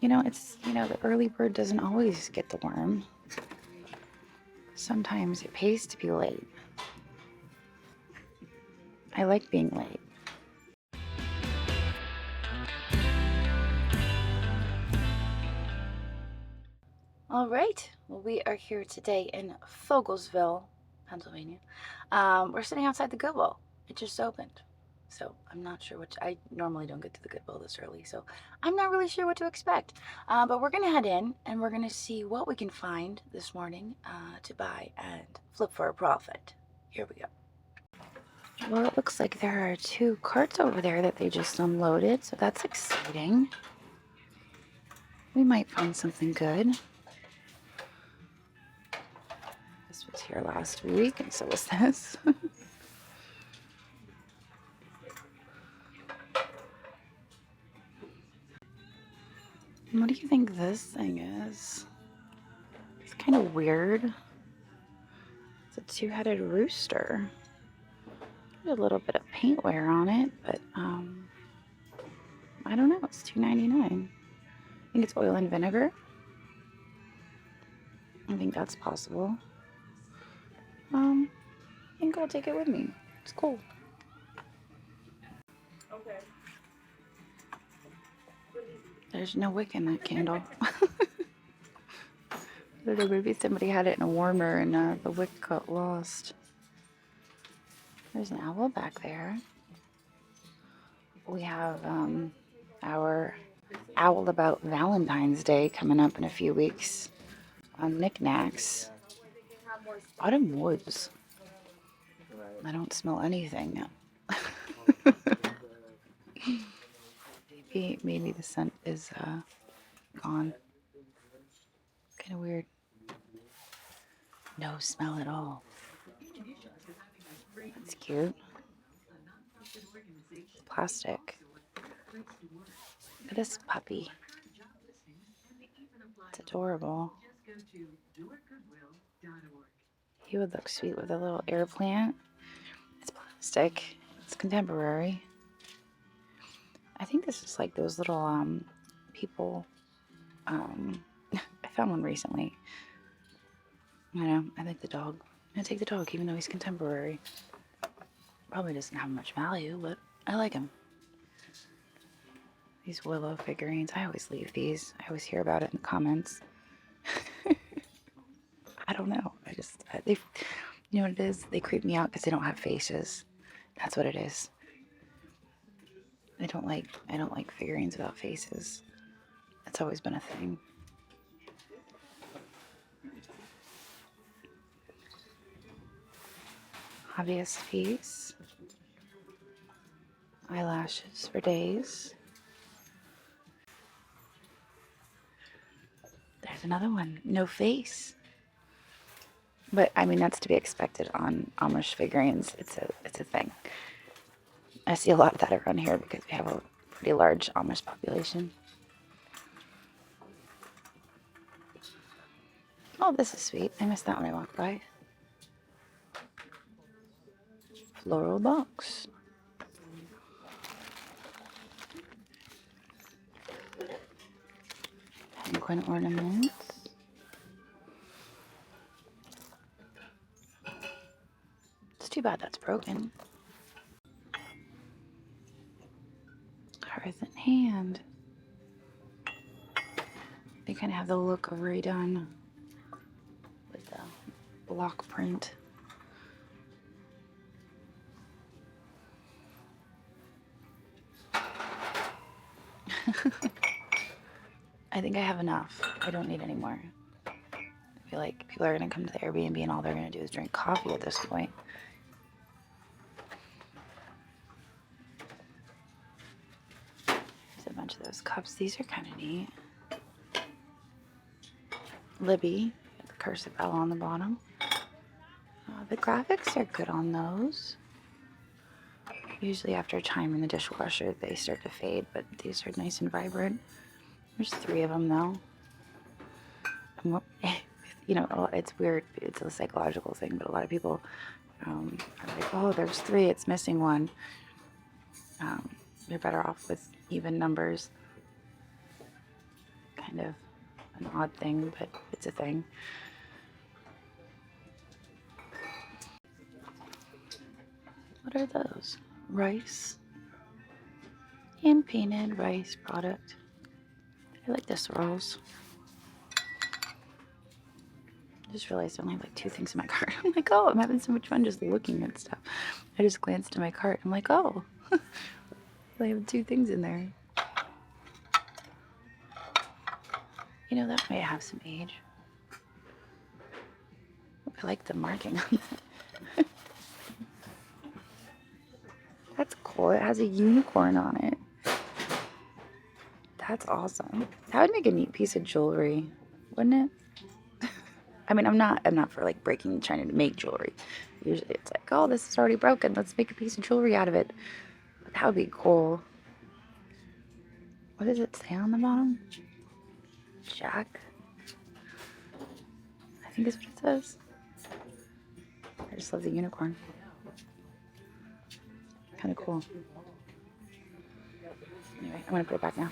The early bird doesn't always get the worm. Sometimes it pays to be late. I like being late. All right, well, we are here today in Fogelsville, Pennsylvania. We're sitting outside the Goodwill. It just opened. So I'm not sure I normally don't get to the Goodwill this early, so I'm not really sure what to expect. But we're gonna head in and we're gonna see what we can find this morning to buy and flip for a profit. Here we go. Well, it looks like there are 2 carts over there that they just unloaded, so that's exciting. We might find something good. This was here last week, and so was this. What do you think this thing is? It's kind of weird. It's a 2-headed rooster. A little bit of paint wear on it, but I don't know. It's $2.99. I think it's oil and vinegar. I think that's possible. I think I'll take it with me. It's cool. Okay. There's no wick in that candle. I don't know, maybe somebody had it in a warmer and the wick got lost. There's an owl back there. We have our Owl About Valentine's Day coming up in a few weeks on Niknax. Autumn woods. I don't smell anything. Maybe the scent is gone. Kind of weird. No smell at all. That's cute. Plastic. Look at this puppy. It's adorable. He would look sweet with a little air plant. It's plastic. It's contemporary. I think this is like those little people. I found one recently. I know. I like the dog. I'm gonna take the dog, even though he's contemporary. Probably doesn't have much value, but I like him. These Willow figurines. I always leave these. I always hear about it in the comments. I don't know. You know what it is? They creep me out because they don't have faces. That's what it is. I don't like figurines without faces. That's always been a thing. Hobbyist piece. Eyelashes for days. There's another one. No face. But I mean, that's to be expected on Amish figurines. It's a thing. I see a lot of that around here because we have a pretty large Amish population. Oh, this is sweet. I missed that when I walked by. Floral box. Penguin ornaments. It's too bad that's broken. Hearth in hand. They kind of have the look of redone with the block print. I think I have enough. I don't need any more. I feel like people are going to come to the Airbnb and all they're going to do is drink coffee at this point. There's a bunch of those cups. These are kind of neat. Libby, with the cursive L on the bottom. The graphics are good on those. Usually after a time in the dishwasher, they start to fade, but these are nice and vibrant. There's 3 of them, though. You know, it's weird. It's a psychological thing, but a lot of people are like, oh, there's 3, it's missing one. You're better off with even numbers. kind of an odd thing, but it's a thing. What are those? Rice. Hand painted rice product. I like the swirls. I just realized I only have like 2 things in my cart. I'm like, oh, I'm having so much fun just looking at stuff. I just glanced at my cart. I'm like, oh, I have 2 things in there. You know, that might have some age. I like the marking on that. That's cool. It has a unicorn on it. That's awesome. That would make a neat piece of jewelry, wouldn't it? I mean, I'm not for like trying to make jewelry. Usually it's like, oh, this is already broken. Let's make a piece of jewelry out of it. But that would be cool. What does it say on the bottom? Jack? I think that's what it says. I just love the unicorn. Kind of cool. Anyway, I'm going to put it back now.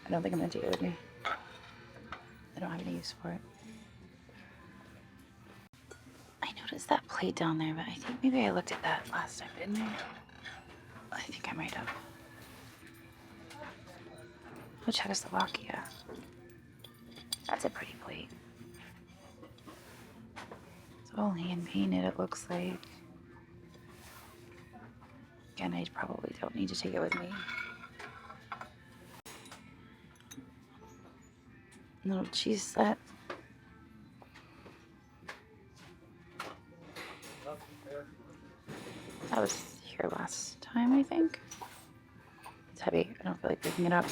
I don't think I'm going to take it with me. I don't have any use for it. I noticed that plate down there, but I think maybe I looked at that last time, didn't I? I think I might have. Oh, Czechoslovakia. That's a pretty plate. It's all hand painted, it looks like. Again, I probably don't need to take it with me. Little cheese set. That was here last time, I think. It's heavy. I don't feel like picking it up.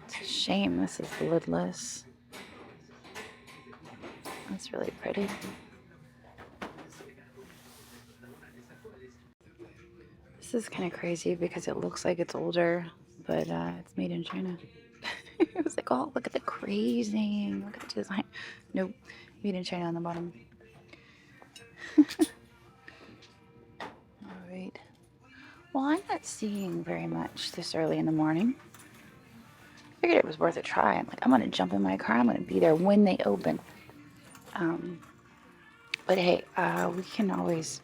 It's a shame this is lidless. That's really pretty. This is kind of crazy because it looks like it's older, but it's made in China. It was like, oh, look at the crazing. Look at the design. Nope. Made in China on the bottom. Alright. Well, I'm not seeing very much this early in the morning. I figured it was worth a try. I'm like, I'm going to jump in my car. I'm going to be there when they open. But hey, we can always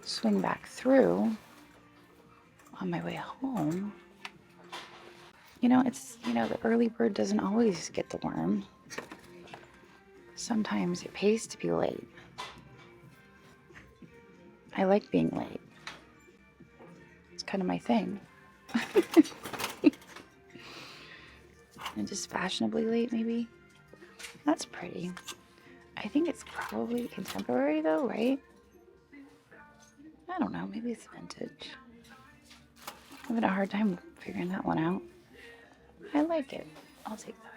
swing back through on my way home. You know, the early bird doesn't always get the worm. Sometimes it pays to be late. I like being late. It's kind of my thing. And just fashionably late, maybe. That's pretty. I think it's probably contemporary, though, right? I don't know. Maybe it's vintage. I'm having a hard time figuring that one out. I like it. I'll take that.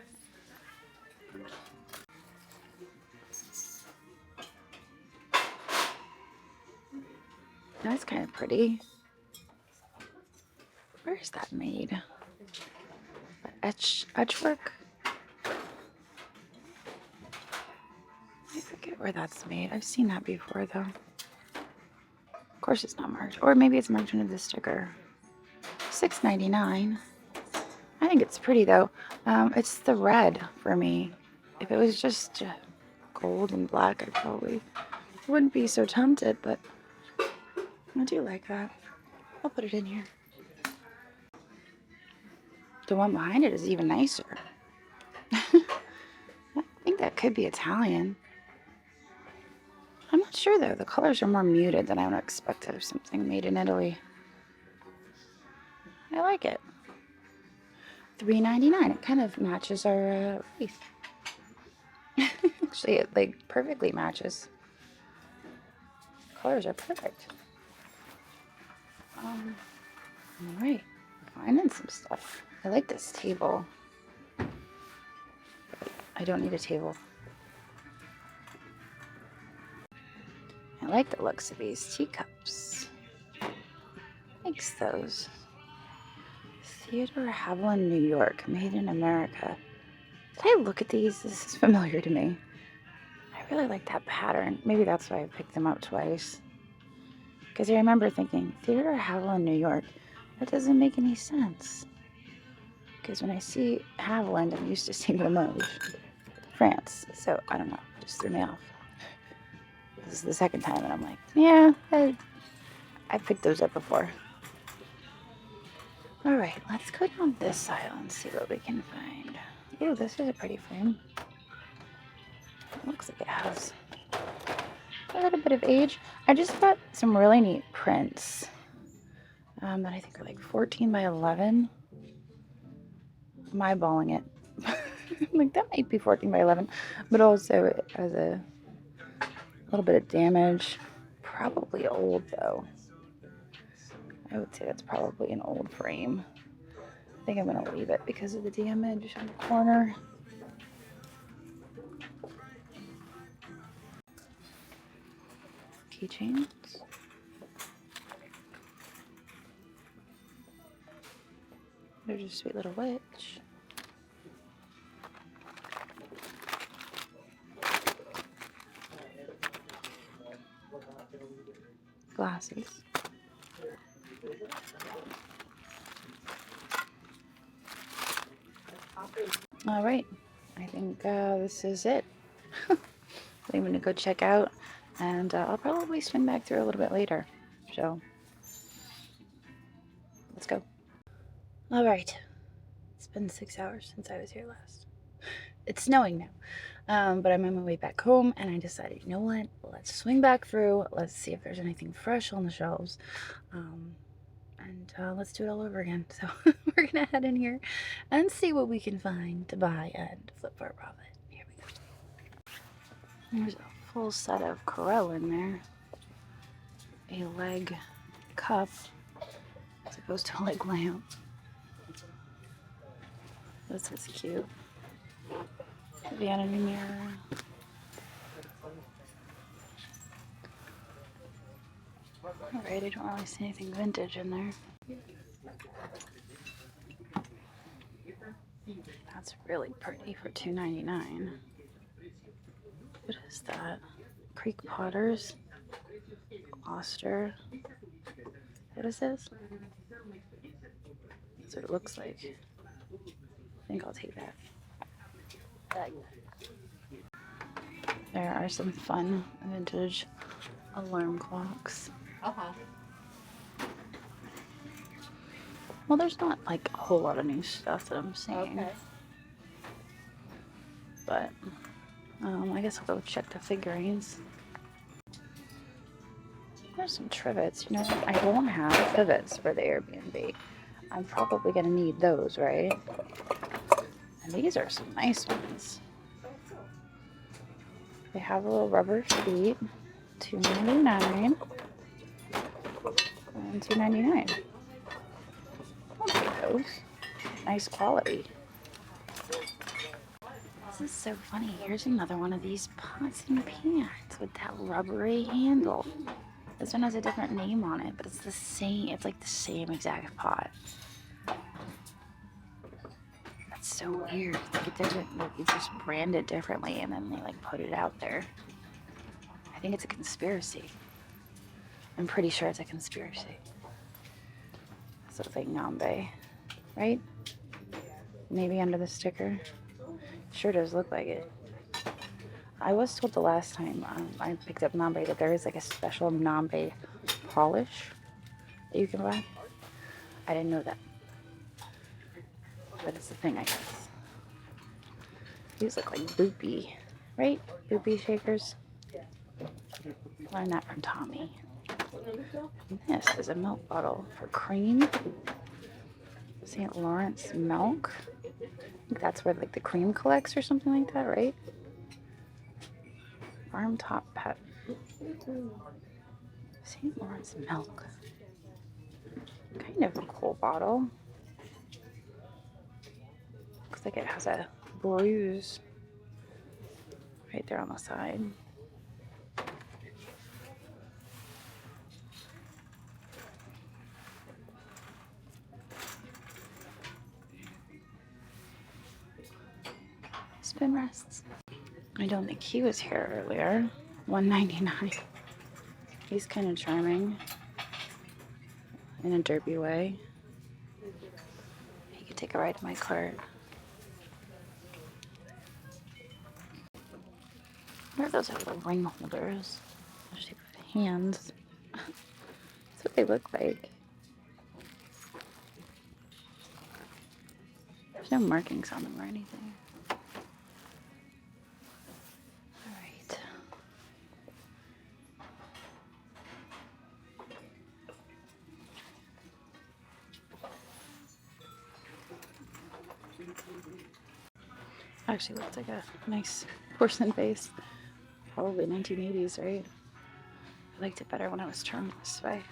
That's kind of pretty. Where is that made? Etchwork? I forget where that's made. I've seen that before, though. Of course it's not marked. Or maybe it's marked under the sticker. $6.99. I think it's pretty, though. It's the red for me. If it was just gold and black, I probably wouldn't be so tempted, but I do like that. I'll put it in here. The one behind it is even nicer. I think that could be Italian. I'm not sure, though. The colors are more muted than I would have expected of something made in Italy. I like it. $3.99. It kind of matches our wreath. Actually, it like perfectly matches. Colors are perfect. All right, finding some stuff. I like this table. I don't need a table. I like the looks of these teacups. Likes those. Theodore Haviland, New York, made in America. Did I look at these? This is familiar to me. I really like that pattern. Maybe that's why I picked them up twice. Because I remember thinking, Theodore Haviland, New York, That doesn't make any sense. Because when I see Haviland, I'm used to seeing Limoges, France. So I don't know, just threw me off. This is the second time, and I'm like, yeah, I picked those up before. All right, let's go down this aisle and see what we can find. Ooh, this is a pretty frame. It looks like it has a little bit of age. I just got some really neat prints that I think are like 14 by 11. I'm eyeballing it. I'm like, that might be 14 by 11, but also it has a little bit of damage. Probably old though. I would say that's probably an old frame. I think I'm going to leave it because of the damage on the corner. Keychains. There's a sweet little witch. Glasses. All right, I think this is it. I'm going to go check out, and I'll probably swing back through a little bit later. So, let's go. All right, it's been 6 hours since I was here last. It's snowing now, but I'm on my way back home, and I decided, you know what? Let's swing back through. Let's see if there's anything fresh on the shelves. And let's do it all over again. So we're gonna head in here and see what we can find to buy and flip for a profit. Here we go. There's a full set of Corelle in there. A leg cup as opposed to a leg lamp. This is cute. Vanity mirror. Alright, I don't really see anything vintage in there. That's really pretty for $2.99. What is that? Creek Potters. Gloucester. What is this? That's what it looks like. I think I'll take that. There are some fun vintage alarm clocks. Well, there's not like a whole lot of new stuff that I'm seeing. Okay. But I guess I'll go check the figurines. There's some trivets. You know, I don't have trivets for the Airbnb. I'm probably gonna need those, right? And these are some nice ones. They have a little rubber feet. $2.99 and $2.99. I'll take those. Nice quality. This is so funny. Here's another one of these pots and pans with that rubbery handle. This one has a different name on it, but it's the same. It's like the same exact pot. That's so weird. Like it doesn't. Like it's just branded differently, and then they like put it out there. I think it's a conspiracy. I'm pretty sure it's a conspiracy. This looks like Nambe, right? Maybe under the sticker. Sure does look like it. I was told the last time I picked up Nambe that there is like a special Nambe polish that you can buy. I didn't know that. But it's the thing, I guess. These look like boopy, right? Boopy shakers. Learned that from Tommy. And this is a milk bottle for cream. St. Lawrence milk. I think that's where like the cream collects or something like that, right? Farm Top Pet. St. Lawrence milk. Kind of a cool bottle. Looks like it has a bruise right there on the side. Spin rests. I don't think he was here earlier. $1.99. He's kind of charming in a derpy way. take a ride in my cart. What are those little ring holders? The shape of hands. That's what they look like. There's no markings on them or anything. Alright. Actually looks like a nice porcelain vase. Probably 1980s, right? I liked it better when I was turned this way.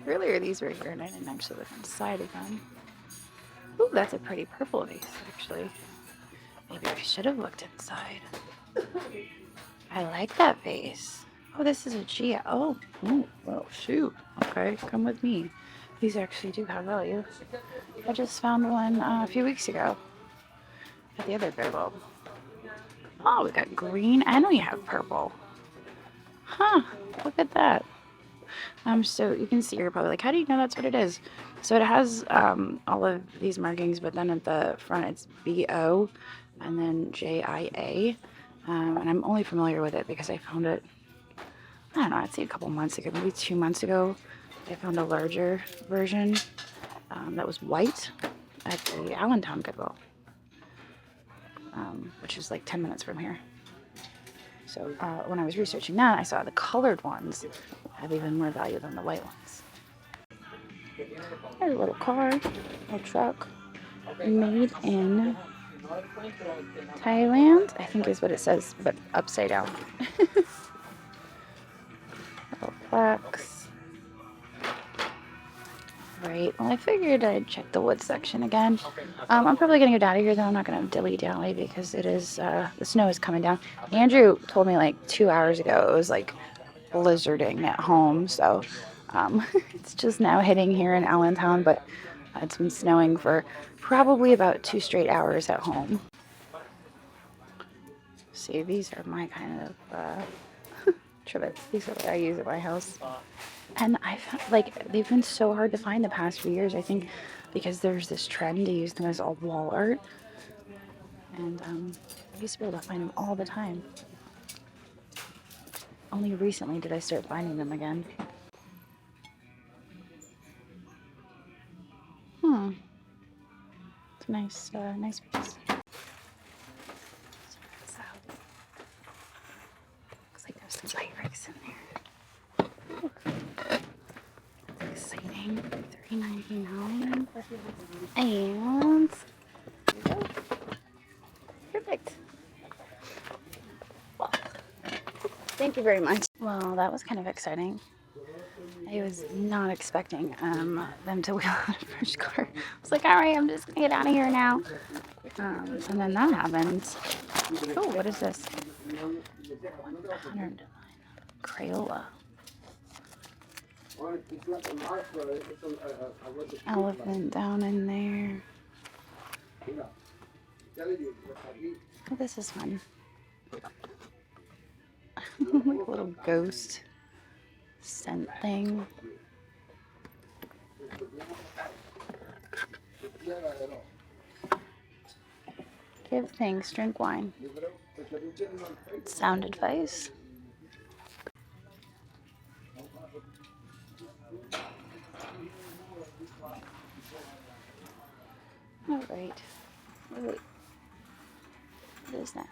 Earlier these were here and I didn't actually look inside of them. Ooh, that's a pretty purple vase, actually. Maybe I should have looked inside. I like that vase. Oh, this is a Gia. Oh, well, shoot. Okay, come with me. These actually do have value. I just found one a few weeks ago at the other Goodwill. Oh, we got green and we have purple. Huh, look at that. So you can see, you're probably like, how do you know that's what it is? So it has all of these markings, but then at the front it's B-O and then J-I-A. And I'm only familiar with it because I found it, I don't know, I'd say a couple months ago, maybe 2 months ago. I found a larger version that was white at the Allentown Goodwill, which is like 10 minutes from here. So when I was researching that, I saw the colored ones have even more value than the white ones. There's a little car, little truck, made in Thailand, I think is what it says, but upside down. Little plaques. Right, well, I figured I'd check the wood section again. I'm probably going to get out of here, though. I'm not going to dilly-dally because it is, the snow is coming down. Andrew told me like 2 hours ago it was like blizzarding at home, so it's just now hitting here in Allentown, but it's been snowing for probably about 2 straight hours at home. See, these are my kind of trivets. These are what I use at my house. And I found, like, they've been so hard to find the past few years, I think, because there's this trend to use them as all wall art. And I used to be able to find them all the time. Only recently did I start finding them again. It's a nice, nice piece. Looks like there's some lyrics in there. That's exciting. $3.99. And there we go. Perfect. Well, thank you very much. Well, that was kind of exciting. I was not expecting them to wheel out a fresh car. I was like, all right, I'm just gonna get out of here now. And then that happened. Oh, what is this? 109 Crayola. Elephant down in there. Oh, this is fun. Like a little ghost scent thing. Give thanks, drink wine. Sound advice. All right. Wait. What is that?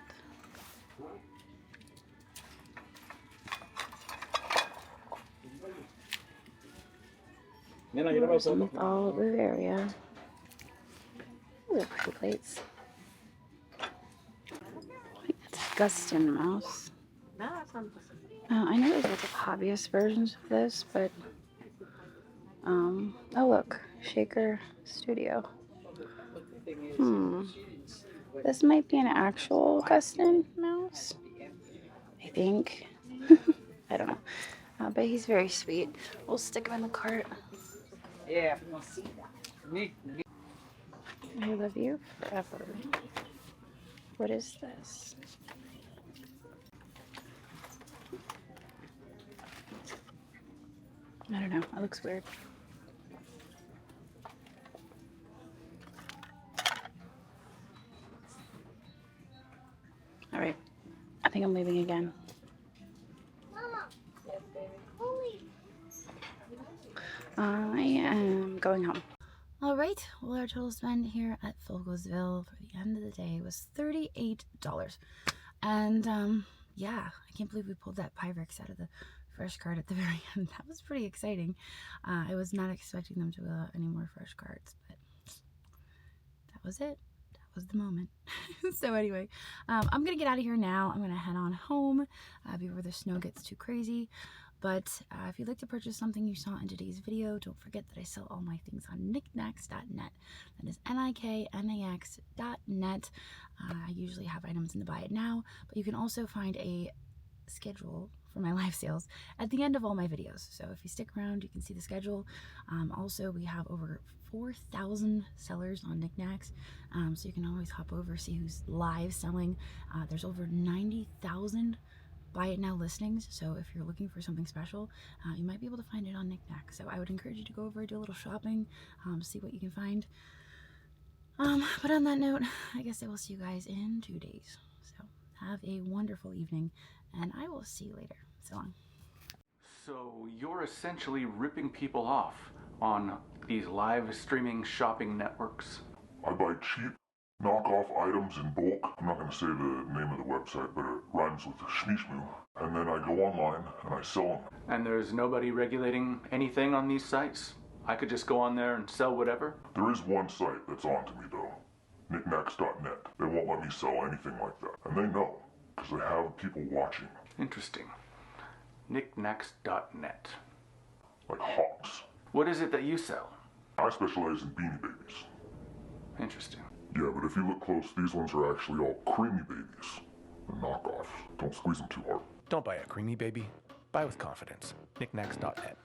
All Bavaria. Those are pretty plates. I think that's a Gustin mouse. I know there's lots of hobbyist versions of this, but oh look, Shaker Studio. This might be an actual Gustin mouse, I think. I don't know. But he's very sweet. We'll stick him in the cart. Yeah. I love you forever. What is this? I don't know. It looks weird. I'm leaving again. Mama. Yes, baby. Holy. I am going home. All right, well, our total spend here at Fogelsville for the end of the day was $38. And yeah, I can't believe we pulled that Pyrex out of the fresh card at the very end. That was pretty exciting. I was not expecting them to go out any more fresh cards, but that was it. That was the moment. So anyway, I'm gonna get out of here now. I'm gonna head on home before the snow gets too crazy. But if you'd like to purchase something you saw in today's video, don't forget that I sell all my things on Niknax.net. That is Niknax.net. I usually have items in the buy it now, but you can also find a schedule for my live sales at the end of all my videos. So if you stick around, you can see the schedule. Also, we have over 4,000 sellers on Niknax, so you can always hop over, see who's live selling. There's over 90,000 buy it now listings, so if you're looking for something special, you might be able to find it on Niknax. So I would encourage you to go over, do a little shopping, see what you can find. But on that note, I guess I will see you guys in 2 days. So have a wonderful evening, and I will see you later. So long. So you're essentially ripping people off on these live streaming shopping networks. I buy cheap, knockoff items in bulk. I'm not going to say the name of the website, but it rhymes with shmishmoo. And then I go online and I sell them. And there's nobody regulating anything on these sites? I could just go on there and sell whatever? There is one site that's on to me though. Niknax.net. They won't let me sell anything like that. And they know, because they have people watching. Interesting. Niknax.net. Like hawks. What is it that you sell? I specialize in beanie babies. Interesting. Yeah, but if you look close, these ones are actually all creamy babies. They're knockoffs. Don't squeeze them too hard. Don't buy a creamy baby. Buy with confidence. Niknax.net.